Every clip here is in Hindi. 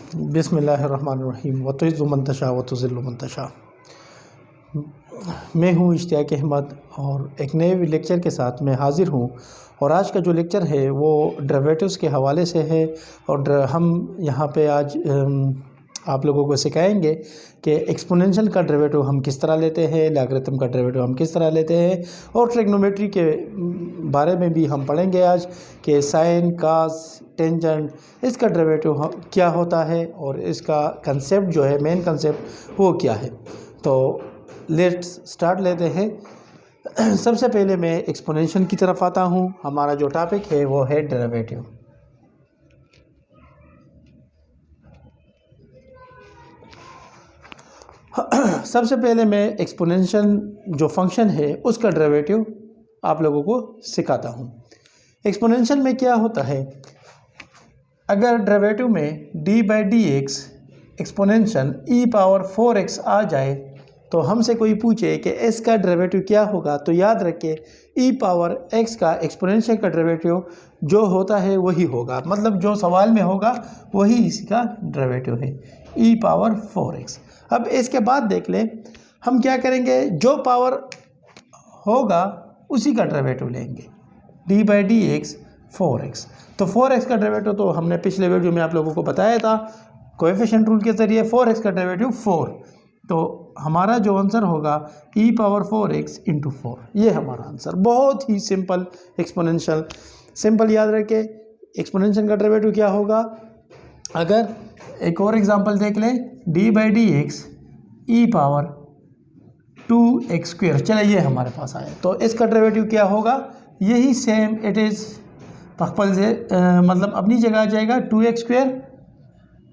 बिस्मिल्लाहिर्रहमानिर्रहीम वतुइज़्ज़ु मन तशा वतुज़िल्लु मन तशा। मैं हूँ इश्तियाक अहमद और एक नए लेक्चर के साथ मैं हाज़िर हूँ। और आज का जो लेक्चर है वो डेरिवेटिव्स के हवाले से है। और हम यहाँ पे आज आप लोगों को सिखाएंगे कि एक्सपोनेंशियल का डेरिवेटिव हम किस तरह लेते हैं, लॉगरिथम का डेरिवेटिव हम किस तरह लेते हैं, और ट्रिग्नोमेट्री के बारे में भी हम पढ़ेंगे आज कि साइन, कास, टेंजेंट इसका डेरिवेटिव क्या होता है और इसका कंसेप्ट जो है, मेन कंसेप्ट वो क्या है। तो लेट्स स्टार्ट लेते हैं। सबसे पहले मैं एक्सपोनेंशियल की तरफ आता हूँ। हमारा जो टॉपिक है वो है डेरिवेटिव। सबसे पहले मैं एक्सपोनेंशियल जो फंक्शन है उसका डेरिवेटिव आप लोगों को सिखाता हूँ। एक्सपोनेंशियल में क्या होता है, अगर डेरिवेटिव में D by D x exponential E power 4x आ जाए तो हमसे कोई पूछे कि एस का डेरिवेटिव क्या होगा, तो याद रखें ई पावर एक्स का एक्सपोनेंशियल का डेरिवेटिव जो होता है वही होगा, मतलब जो सवाल में होगा वही इसका डेरिवेटिव है, ई पावर 4x। अब इसके बाद देख लें हम क्या करेंगे, जो पावर होगा उसी का डेरिवेटिव लेंगे, D by D x 4x। तो 4x का डेरिवेटिव तो हमने पिछले वीडियो में आप लोगों को बताया था, कोएफिशिएंट रूल के ज़रिए 4x का डेरिवेटिव 4। तो हमारा जो आंसर होगा ई पावर 4x इंटू 4, ये हमारा आंसर। बहुत ही सिंपल एक्सपोनेंशियल, सिंपल याद रखें एक्सपोनेंशियल का डेरिवेटिव क्या होगा। अगर एक और एग्जांपल देख लें, D by D x E power 2x square, चले ये हमारे पास आया, तो इसका डेरिवेटिव क्या होगा, यही सेम इट इज़ पखपल से मतलब अपनी जगह आ जाएगा 2x स्क्वेयर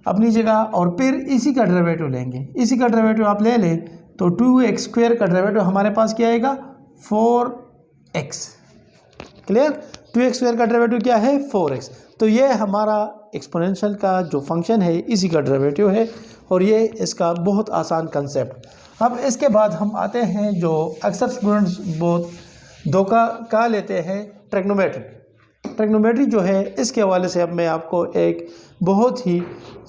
अपनी जगह, और फिर इसी का डेरिवेटिव लेंगे। इसी का डेरिवेटिव आप ले लें तो 2x स्क्वेयर का डेरिवेटिव हमारे पास क्या आएगा 4x। क्लियर, 2x स्क्वेयर का डेरिवेटिव क्या है 4x। तो ये हमारा एक्सपोनेंशियल का जो फंक्शन है इसी का डेरिवेटिव है, और ये इसका बहुत आसान कंसेप्ट। अब इसके बाद हम आते हैं जो अक्सर स्टूडेंट्स बहुत धोखा का लेते हैं, ट्रिग्नोमेट्री। ट्रिग्नोमेट्री जो है इसके हवाले से अब मैं आपको एक बहुत ही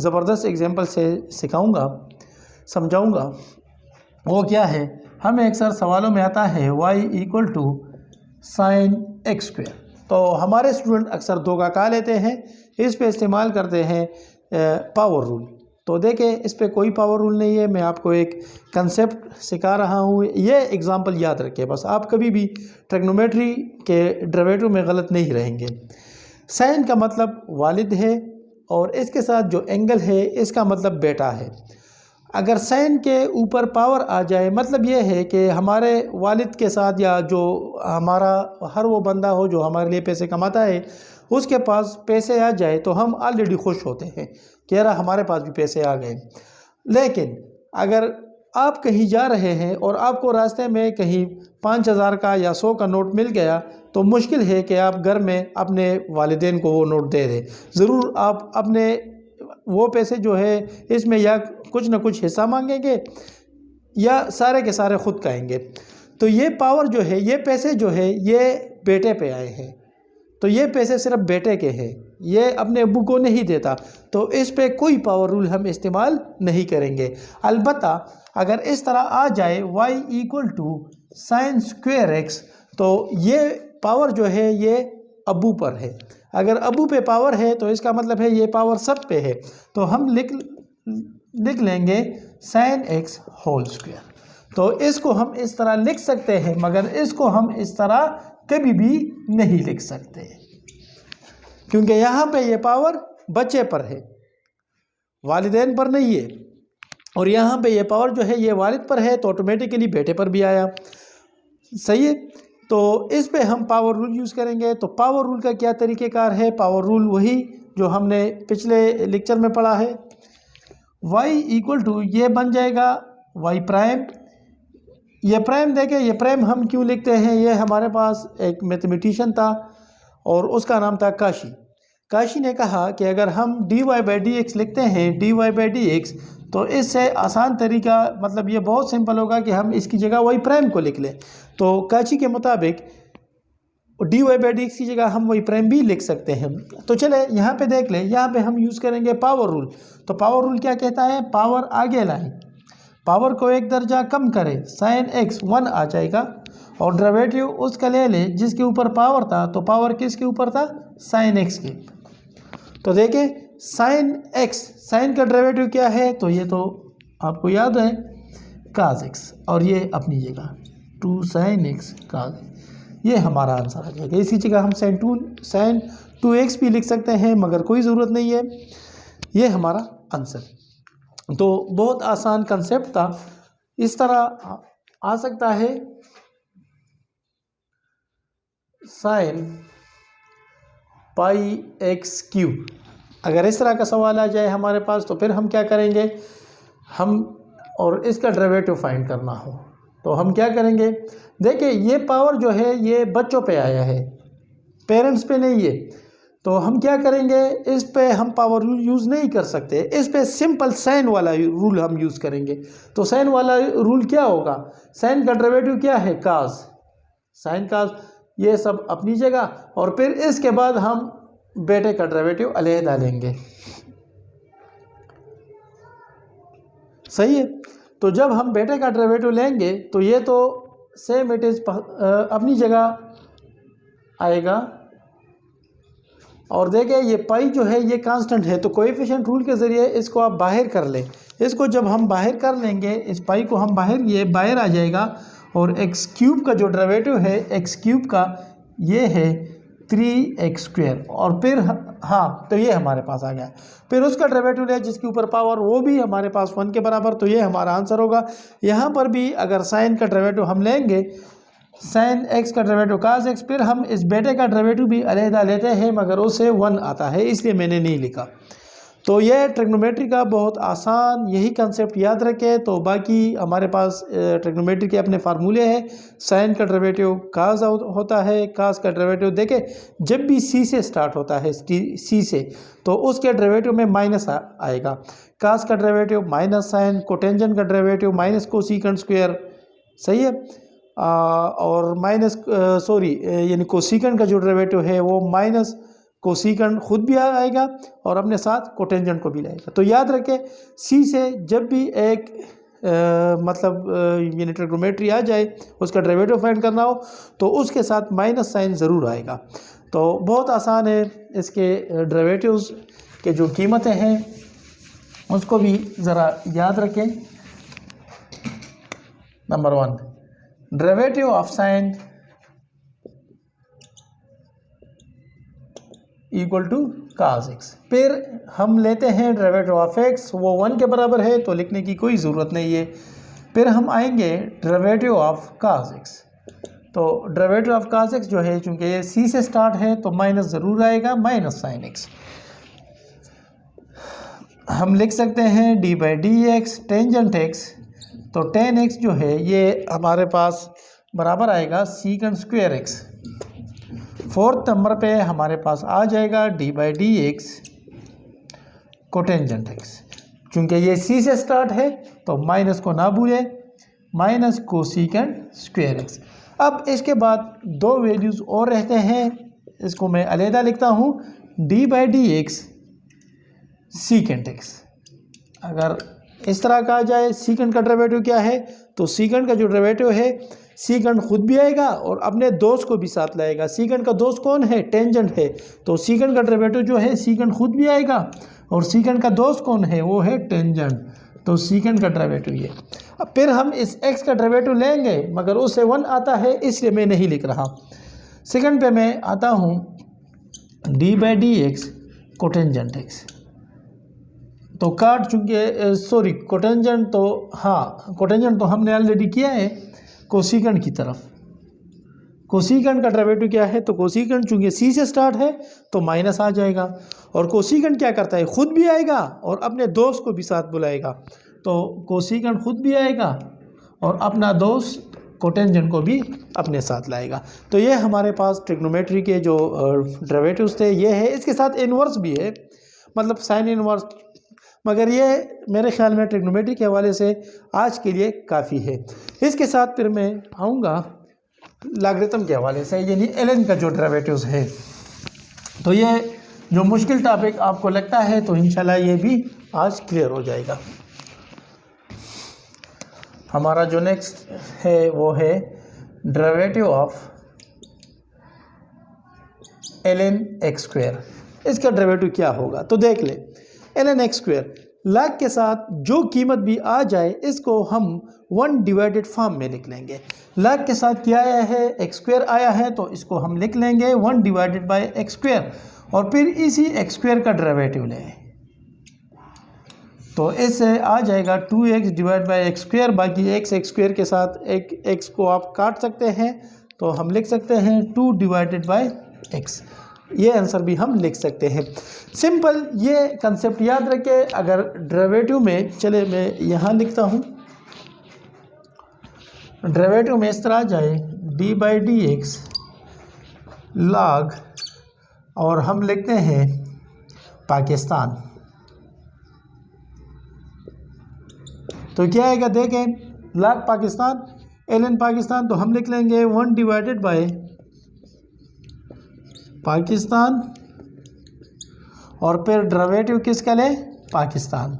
ज़बरदस्त एग्जांपल से सिखाऊंगा, समझाऊंगा। वो क्या है, हमें अक्सर सवालों में आता है y equal to sine x square. तो हमारे स्टूडेंट अक्सर धोखा का लेते हैं, इस पे इस्तेमाल करते हैं पावर रूल। तो देखें इस पे कोई पावर रूल नहीं है, मैं आपको एक कंसेप्ट सिखा रहा हूँ, ये एग्जांपल याद रखें बस। आप कभी भी ट्रिग्नोमेट्री के डेरिवेटिव में गलत नहीं रहेंगे। साइन का मतलब वालिद है और इसके साथ जो एंगल है इसका मतलब बेटा है। अगर साइन के ऊपर पावर आ जाए मतलब ये है कि हमारे वालिद के साथ या जो हमारा हर वो बंदा हो जो हमारे लिए पैसे कमाता है उसके पास पैसे आ जाए तो हम ऑलरेडी खुश होते हैं कि यार हमारे पास भी पैसे आ गए। लेकिन अगर आप कहीं जा रहे हैं और आपको रास्ते में कहीं 5,000 का या 100 का नोट मिल गया तो मुश्किल है कि आप घर में अपने वालिदैन को वो नोट दे दें। ज़रूर आप अपने वो पैसे जो है इसमें या कुछ ना कुछ हिस्सा मांगेंगे या सारे के सारे खुद खाएंगे। तो ये पावर जो है, ये पैसे जो है ये बेटे पे आए हैं, तो ये पैसे सिर्फ बेटे के हैं, ये अपने अब्बू को नहीं देता। तो इस पे कोई पावर रूल हम इस्तेमाल नहीं करेंगे। अलबत्ता अगर इस तरह आ जाए y equal to sine square x, तो ये पावर जो है ये अब्बू पर है। अगर अब्बू पे पावर है तो इसका मतलब है ये पावर सब पे है, तो हम लिख लेंगे साइन एक्स होल स्क्वेयर। तो इसको हम इस तरह लिख सकते हैं, मगर इसको हम इस तरह कभी भी नहीं लिख सकते क्योंकि यहाँ पे ये पावर बच्चे पर है, वालिदैन पर नहीं है। और यहाँ पे ये पावर जो है ये वालिद पर है तो ऑटोमेटिकली बेटे पर भी आया, सही है। तो इस पे हम पावर रूल यूज़ करेंगे। तो पावर रूल का क्या तरीक़ेकार है, पावर रूल वही जो हमने पिछले लेक्चर में पढ़ा है। y इक्वल टू ये बन जाएगा y प्राइम, ये प्राइम देखें, ये प्राइम हम क्यों लिखते हैं, ये हमारे पास एक मैथमेटिशियन था और उसका नाम था काशी। काशी ने कहा कि अगर हम dy बाई डी एक्स लिखते हैं dy बाई डी एक्स, तो इससे आसान तरीका, मतलब ये बहुत सिंपल होगा कि हम इसकी जगह y प्राइम को लिख लें। तो काशी के मुताबिक D Y by D X की जगह हम वही प्राइम भी लिख सकते हैं। तो चले यहाँ पे देख ले, यहाँ पे हम यूज़ करेंगे पावर रूल। तो पावर रूल क्या कहता है, पावर आगे लाए, पावर को एक दर्जा कम करे, साइन एक्स 1 आ जाएगा और डेरिवेटिव उसका ले ले जिसके ऊपर पावर था, तो पावर किसके ऊपर था, साइन एक्स के। तो देखें साइन एक्स, साइन का डेरिवेटिव क्या है, तो ये तो आपको याद है काज एक्स, और ये अपनी जगह 2 साइन एक्स काज, ये हमारा आंसर आ जाएगा। इसी जगह हम साइन 2x भी लिख सकते हैं, मगर कोई ज़रूरत नहीं है, ये हमारा आंसर। तो बहुत आसान कंसेप्ट था, इस तरह आ सकता है साइन पाई एक्स क्यूब। अगर इस तरह का सवाल आ जाए हमारे पास, तो फिर हम क्या करेंगे, हम और इसका डेरिवेटिव फाइंड करना हो तो हम क्या करेंगे, देखिए ये पावर जो है ये बच्चों पे आया है, पेरेंट्स पे नहीं है। तो हम क्या करेंगे, इस पे हम पावर रूल यूज़ नहीं कर सकते, इस पे सिंपल साइन वाला रूल हम यूज़ करेंगे। तो साइन वाला रूल क्या होगा, साइन का डेरिवेटिव क्या है, काज, साइन काज, ये सब अपनी जगह, और फिर इसके बाद हम बेटे का डेरिवेटिव अलहदा लेंगे। सही है। तो जब हम बेटे का डेरिवेटिव लेंगे तो ये तो सेम इट इज़ अपनी जगह आएगा, और देखिए ये पाई जो है ये कांस्टेंट है, तो कोएफिशिएंट रूल के ज़रिए इसको आप बाहर कर लें। इसको जब हम बाहर कर लेंगे, इस पाई को हम बाहर, ये बाहर आ जाएगा, और एक्स क्यूब का जो डेरिवेटिव है एक्स क्यूब का ये है 3x², और फिर हाँ, तो ये हमारे पास आ गया। फिर उसका डेरिवेटिव है जिसके ऊपर पावर, वो भी हमारे पास 1 के बराबर, तो ये हमारा आंसर होगा। यहाँ पर भी अगर साइन का डेरिवेटिव हम लेंगे, साइन एक्स का डेरिवेटिव काज एक्स, फिर हम इस बेटे का डेरिवेटिव भी अलहदा लेते हैं, मगर उससे 1 आता है, इसलिए मैंने नहीं लिखा। तो यह ट्रिग्नोमेट्री का बहुत आसान, यही कंसेप्ट याद रखें। तो बाकी हमारे पास ट्रिग्नोमेट्री के अपने फार्मूले हैं। साइन का डेरिवेटिव काज होता है, काज का डेरिवेटिव देखें जब भी सी से स्टार्ट होता है, सी से, तो उसके डेरिवेटिव में माइनस आएगा। काज का डेरिवेटिव माइनस साइन, कोटेंजेंट का डेरिवेटिव माइनस कोसीकेंट स्क्वायर, सही है, और माइनस यानी कोसीकेंट का जो डेरिवेटिव है वो माइनस कोसीकेंट खुद भी आएगा और अपने साथ कोटेंजेंट को भी लाएगा। तो याद रखें सी से जब भी एक यानी ट्रिग्नोमेट्री आ जाए, उसका डेरिवेटिव फाइंड करना हो, तो उसके साथ माइनस साइन ज़रूर आएगा। तो बहुत आसान है, इसके डेरिवेटिव्स के जो कीमतें हैं उसको भी ज़रा याद रखें। Number 1, derivative of sine equal to cos x. फिर हम लेते हैं डेरिवेटिव ऑफ एक्स, वो 1 के बराबर है, तो लिखने की कोई ज़रूरत नहीं है। फिर हम आएंगे डेरिवेटिव ऑफ काज एक्स। तो डेरिवेटिव ऑफ काज एक्स जो है, चूँकि ये सी से स्टार्ट है, तो माइनस ज़रूर आएगा, माइनस साइन एक्स। हम लिख सकते हैं D by D x tangent x, तो टेन एक्स जो है ये हमारे पास बराबर आएगा secant square x. 4th number पे हमारे पास आ जाएगा D by D x cotangent x. चूँकि ये सी से स्टार्ट है तो माइनस को ना भूलें, माइनस कोसीकेंट स्क्वायर एक्स। अब इसके बाद 2 वैल्यूज़ और रहते हैं, इसको मैं अलहदा लिखता हूँ, D by D x secant x. अगर इस तरह का आ जाए, सीकेंट का डेरिवेटिव क्या है, तो सीकेंट का जो डेरिवेटिव है, सीकेंट खुद भी आएगा और अपने दोस्त को भी साथ लाएगा। सीकेंट का दोस्त कौन है, टेंजेंट है, तो सीकेंट का डेरिवेटिव जो है सीकेंट खुद भी आएगा, और सीकेंट का दोस्त कौन है, वो है टेंजेंट, तो सीकेंट का डेरिवेटिव ये। अब फिर हम इस एक्स का डेरिवेटिव लेंगे, मगर उससे 1 आता है, इसलिए मैं नहीं लिख रहा। सेकंड पे मैं आता हूँ D by D x cotangent x. तो काट चूँकि कोटेंजेंट, तो हाँ कोटेंजेंट तो हमने ऑलरेडी किया है कोसीकेंट की तरफ। कोसीकेंट का डेरिवेटिव क्या है, तो कोसीकेंट चूँकि सी से स्टार्ट है तो माइनस आ जाएगा, और कोसीकेंट क्या करता है, खुद भी आएगा और अपने दोस्त को भी साथ बुलाएगा। तो कोसीकेंट खुद भी आएगा और अपना दोस्त कोटेंजेंट को भी अपने साथ लाएगा। तो ये हमारे पास ट्रिग्नोमेट्री के जो डेरिवेटिव्स थे ये है। इसके साथ इन्वर्स भी है, मतलब साइन इन्वर्स, मगर ये मेरे ख्याल में ट्रिग्नोमेट्री के हवाले से आज के लिए काफ़ी है। इसके साथ फिर मैं आऊँगा लॉगरिथम के हवाले से, यानी ln का जो डेरिवेटिव्स है। तो ये जो मुश्किल टॉपिक आपको लगता है तो इंशाल्लाह ये भी आज क्लियर हो जाएगा। हमारा जो नेक्स्ट है वो है derivative of ln x square. इसका डेरिवेटिव क्या होगा तो देख ले, ln x स्क्वायर लाग के साथ जो कीमत भी आ जाए इसको हम 1 डिवाइडेड फॉर्म में लिख लेंगे। लाग के साथ क्या आया है, x स्क्वायर आया है, तो इसको हम लिख लेंगे 1 डिवाइडेड बाय x स्क्वायर और फिर इसी x स्क्वायर का डेरिवेटिव लें तो इससे आ जाएगा 2x divide by x square. बाकी एक्स स्क्वायर के साथ एक x को आप काट सकते हैं तो हम लिख सकते हैं 2 डिवाइडेड बाई x। ये आंसर भी हम लिख सकते हैं। सिंपल ये कंसेप्ट याद रखें। अगर डेरिवेटिव में, चले मैं यहाँ लिखता हूँ, डेरिवेटिव में इस तरह आ जाए d by D x log, और हम लिखते हैं पाकिस्तान, तो क्या आएगा देखें, लॉग पाकिस्तान ln पाकिस्तान, तो हम लिख लेंगे 1 डिवाइडेड बाय पाकिस्तान और फिर डेरिवेटिव किसका ले, पाकिस्तान।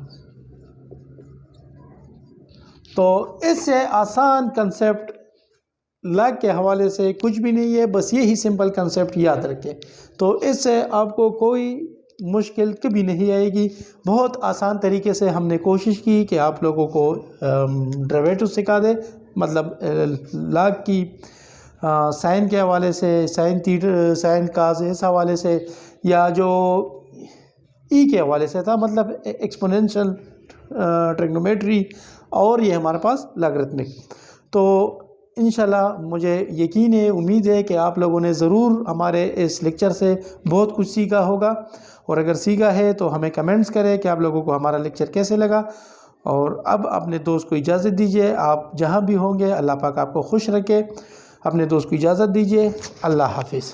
तो इससे आसान कंसेप्ट लॉग के हवाले से कुछ भी नहीं है, बस यही सिंपल कंसेप्ट याद रखें तो इससे आपको कोई मुश्किल कभी नहीं आएगी। बहुत आसान तरीके से हमने कोशिश की कि आप लोगों को डेरिवेटिव सिखा दे, मतलब लॉग की साइन के हवाले से, साइन थीटा, साइन काज, इस हवाले से, या जो ई के हवाले से था, मतलब एक्सपोनेंशियल, ट्रिग्नोमेट्री, और ये हमारे पास लॉगरिथमिक। तो इंशाल्लाह मुझे यकीन है, उम्मीद है कि आप लोगों ने ज़रूर हमारे इस लेक्चर से बहुत कुछ सीखा होगा, और अगर सीखा है तो हमें कमेंट्स करें कि आप लोगों को हमारा लेक्चर कैसे लगा। और अब अपने दोस्त को इजाज़त दीजिए, आप जहां भी होंगे अल्लाह पाक आपको खुश रखे। अपने दोस्त को इजाज़त दीजिए, अल्लाह हाफिज़।